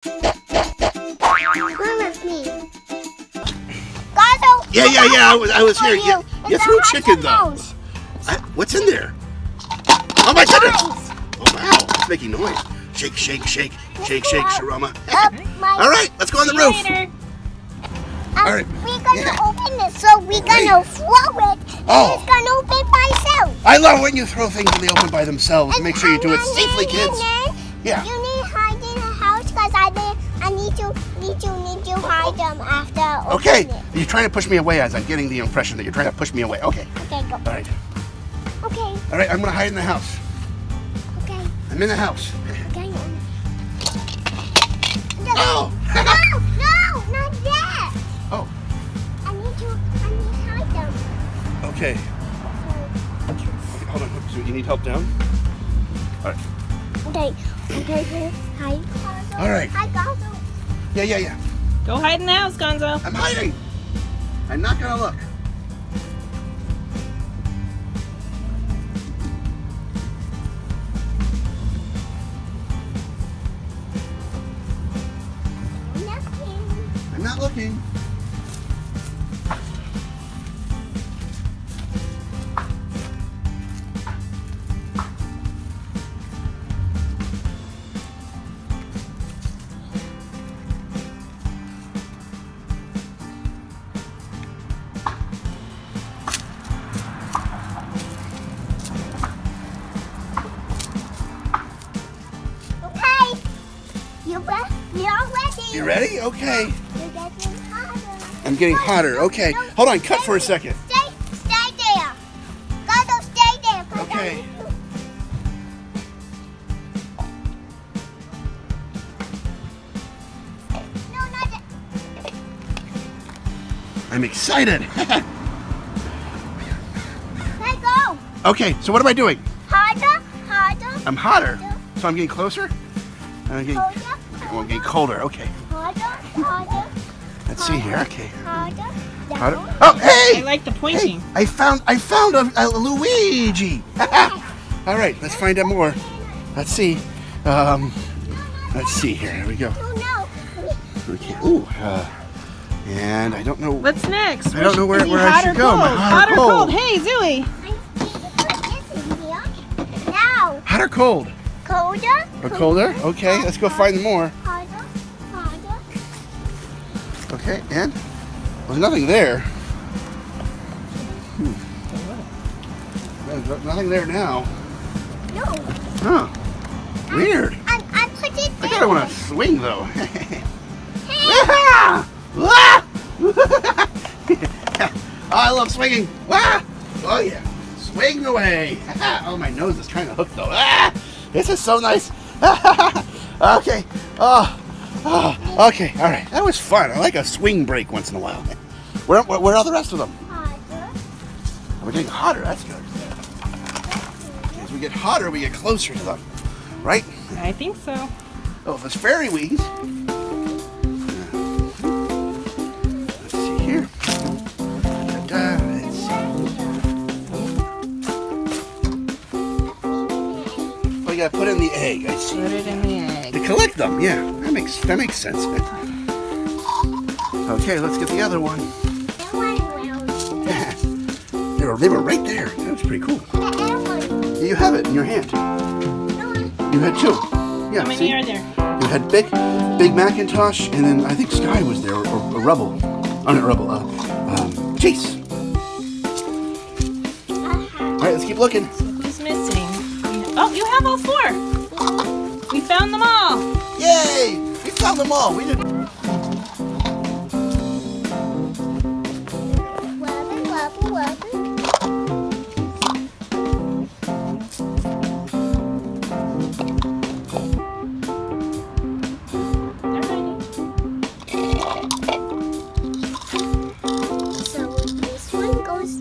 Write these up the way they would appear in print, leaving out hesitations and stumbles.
Come with me. Gonzo. Yeah. I was here. You. You threw chicken though. What's in there? Oh my goodness! Oh wow, it's making noise. Shake, Sharoma. All right, let's go on the roof. All right. We're gonna open it, so we're gonna throw it. Oh. It's gonna open by itself. I love when you throw things and they open by themselves. Make sure you do it safely, kids. Yeah. You need to hide in the house because I need to hide them after Okay. opening it. You're trying to push me away as I'm getting the impression that you're trying to push me away. Okay. Okay, go. All right. Okay. All right. I'm gonna hide in the house. Okay. I'm in the house. Okay. Oh. No, not that. Oh. I need to hide them. Okay. Hold on. So you need help down? All right. Okay. Hi. All right. Hi, Gonzo. Yeah. Go hide in the house, Gonzo. I'm hiding. I'm not gonna look. Nothing. I'm not looking. Okay. You're ready. You ready? Okay. You're getting hotter. I'm getting hotter. Okay. Hold on. Cut for a second. Stay there. Gonzo, stay there. 'Cause I Okay. need to- No, not that. I'm excited. Let go. Okay. So what am I doing? Harder. I'm hotter. So I'm getting closer. I'm getting. Harder. I'm getting colder. Okay. Harder. Let's see here. Okay. Harder. Hotter. Down. Oh, hey! I like the pointing. Hey, I found a Luigi. All right. Let's find out more. Let's see. Let's see here. Here we go. No. Okay. Ooh. And I don't know. What's next? I don't know where Is he I hot should or go. cold? Am I Hot or cold? Hey, Zooey. Now. Hot or cold? Colder. Or colder? Okay. Let's go find more. Harder. Okay. And there's nothing there. There's nothing there now. No. Huh. Weird. I put it I there. kind of want to swing though. Hey. Ah! Oh, I love swinging. Ah! Oh yeah, swing away. Oh, my nose is kind of hooked though. Ah! This is so nice. Okay. Oh. Okay. All right. That was fun. I like a swing break once in a while. Where are the rest of them? Harder. We're getting hotter. That's good. As we get hotter, we get closer to them. Right? I think so. Oh, if it's fairy wings. Let's see here. Let's see. Oh, you gotta put in the egg. I see. Put it in the egg. To collect them, yeah. That makes sense. Okay, let's get the other one. They were right there. That was pretty cool. You have it in your hand. You had two. Yeah. How many see? are there? You had Big Macintosh, and then I think Sky was there, or Rubble. Oh, not Rubble. Chase. All right, let's keep looking. Who's missing? Oh, you have all four. We found them all. Yay! We found them all. We did. Wubba. They're hiding. So this one goes.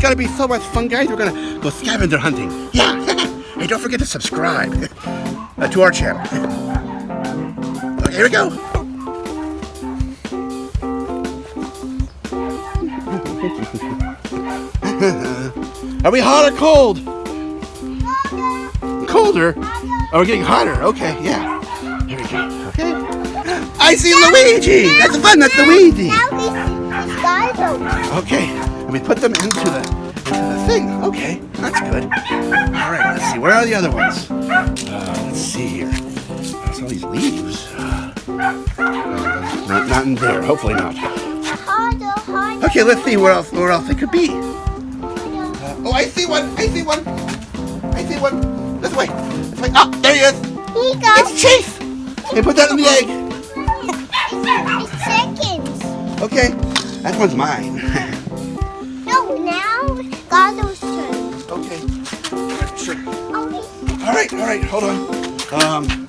gotta be so much fun, guys. We're gonna go scavenger hunting. Yeah. Hey, don't forget to subscribe to our channel. Okay, here we go. Are we hot or cold? Colder? Oh, we're getting hotter. Okay, yeah. Here we go. Okay. I see Luigi. That's fun. That's Luigi. Now these guys are. Okay, and we put them into the thing. Okay, that's good. All right, let's see. Where are the other ones? Let's see here. There's all these leaves. Not in there. Hopefully not. Harder. Okay, let's see where else it could be. Oh, I see one. I see one. I see one. This way. This way. Oh, there he is. Here you go. It's Chase. Hey, put that in the egg. It's seconds. Okay, that one's mine. No, now Gazo's turn. Okay, sure. Okay. All right, hold on. Harder.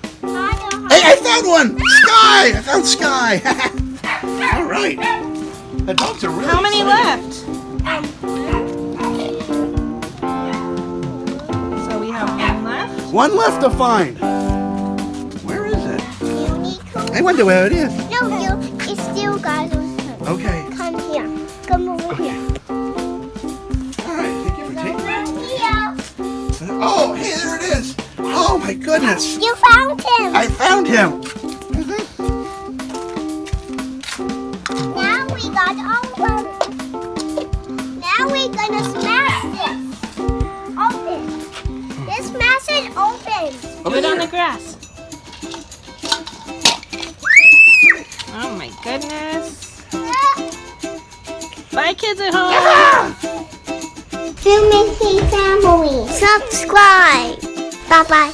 Hey, I found one! Sky! I found Sky! All right. The dogs are really How many excited. left? So we have one left. One left to find. Where is it? Unicorn. I wonder where it is. No, it's still Gazo's turn. Okay. Come here. Come over here. All right, thank you for taking it. Here. Oh, hey, there it is. Oh, my goodness. You found him. I found him. Now we got over. Now we're gonna smash this. Open. Let's smash it open. Do it on the grass. Oh my goodness. Bye, kids at home. Human Family. Subscribe. Bye bye.